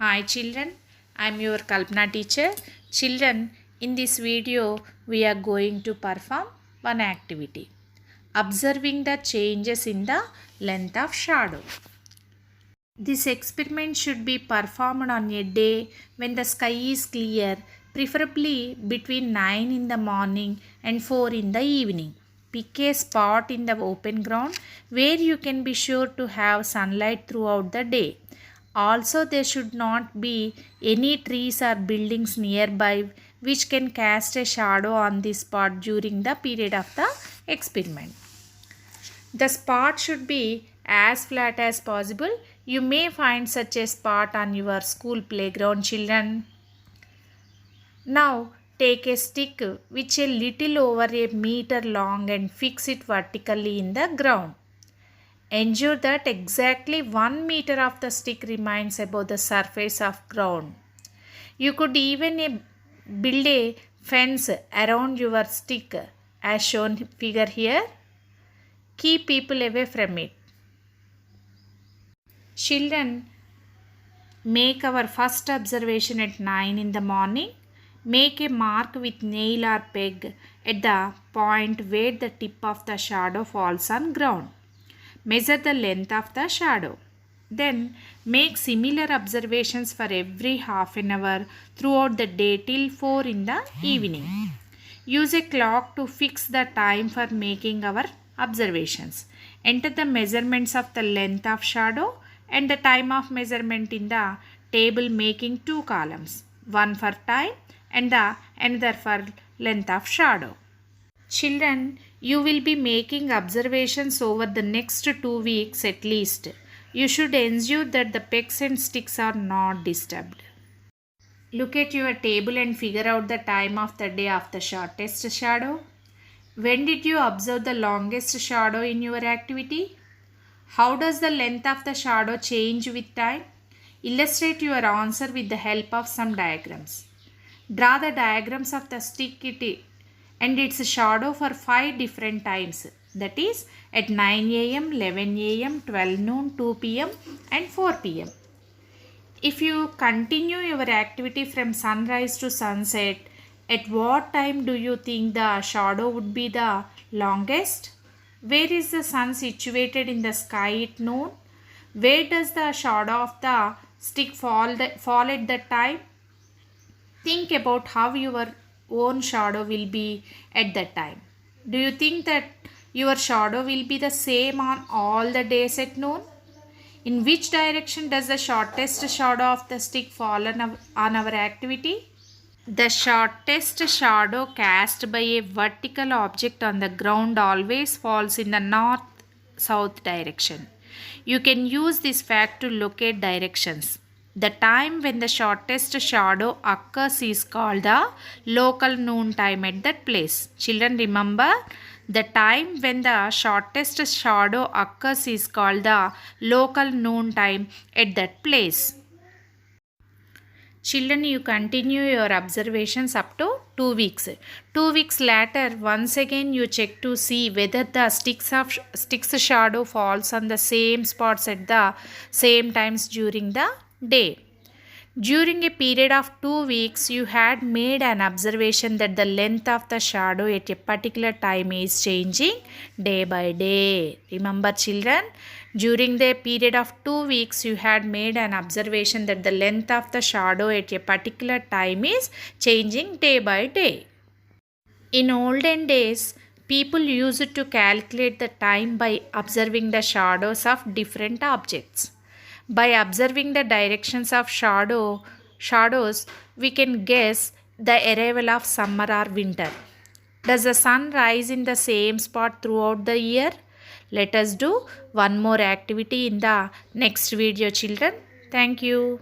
Hi children, I am your Kalpana teacher. Children, in this video we are going to perform one activity. Observing the changes in the length of shadow. This experiment should be performed on a day when the sky is clear, preferably between 9 in the morning and 4 in the evening. Pick a spot in the open ground where you can be sure to have sunlight throughout the day. Also, there should not be any trees or buildings nearby which can cast a shadow on this spot during the period of the experiment. The spot should be as flat as possible. You may find such a spot on your school playground, children. Now, take a stick which is a little over a meter long and fix it vertically in the ground. Ensure that exactly 1 meter of the stick remains above the surface of ground. You could even build a fence around your stick as shown figure here. Keep people away from it. Children, make our first observation at 9 in the morning. Make a mark with nail or peg at the point where the tip of the shadow falls on ground. Measure the length of the shadow. Then make similar observations for every half an hour throughout the day till 4 in the evening. Use a clock to fix the time for making our observations. Enter the measurements of the length of shadow and the time of measurement in the table, making two columns, one for time and the another for length of shadow. Children, you will be making observations over the next 2 weeks at least. You should ensure that the pegs and sticks are not disturbed. Look at your table and figure out the time of the day of the shortest shadow. When did you observe the longest shadow in your activity? How does the length of the shadow change with time? Illustrate your answer with the help of some diagrams. Draw the diagrams of the stick and its shadow for 5 different times, that is at 9 am, 11 am, 12 noon, 2 pm and 4 pm. If you continue your activity from sunrise to sunset, at what time do you think the shadow would be the longest? Where is the sun situated in the sky at noon? Where does the shadow of the stick fall at that time? Think about how your own shadow will be at that time. Do you think that your shadow will be the same on all the days at noon? In which direction does the shortest shadow of the stick fall on our activity? The shortest shadow cast by a vertical object on the ground always falls in the north-south direction. You can use this fact to locate directions. The time when the shortest shadow occurs is called the local noon time at that place. Children, remember, the time when the shortest shadow occurs is called the local noon time at that place. Children, you continue your observations up to 2 weeks. 2 weeks later, once again you check to see whether the stick's shadow falls on the same spots at the same times during the day. During a period of 2 weeks, you had made an observation that the length of the shadow at a particular time is changing day by day. Remember children, during the period of 2 weeks, you had made an observation that the length of the shadow at a particular time is changing day by day. In olden days, people used to calculate the time by observing the shadows of different objects. By observing the directions of shadows, we can guess the arrival of summer or winter. Does the sun rise in the same spot throughout the year? Let us do one more activity in the next video, children. Thank you.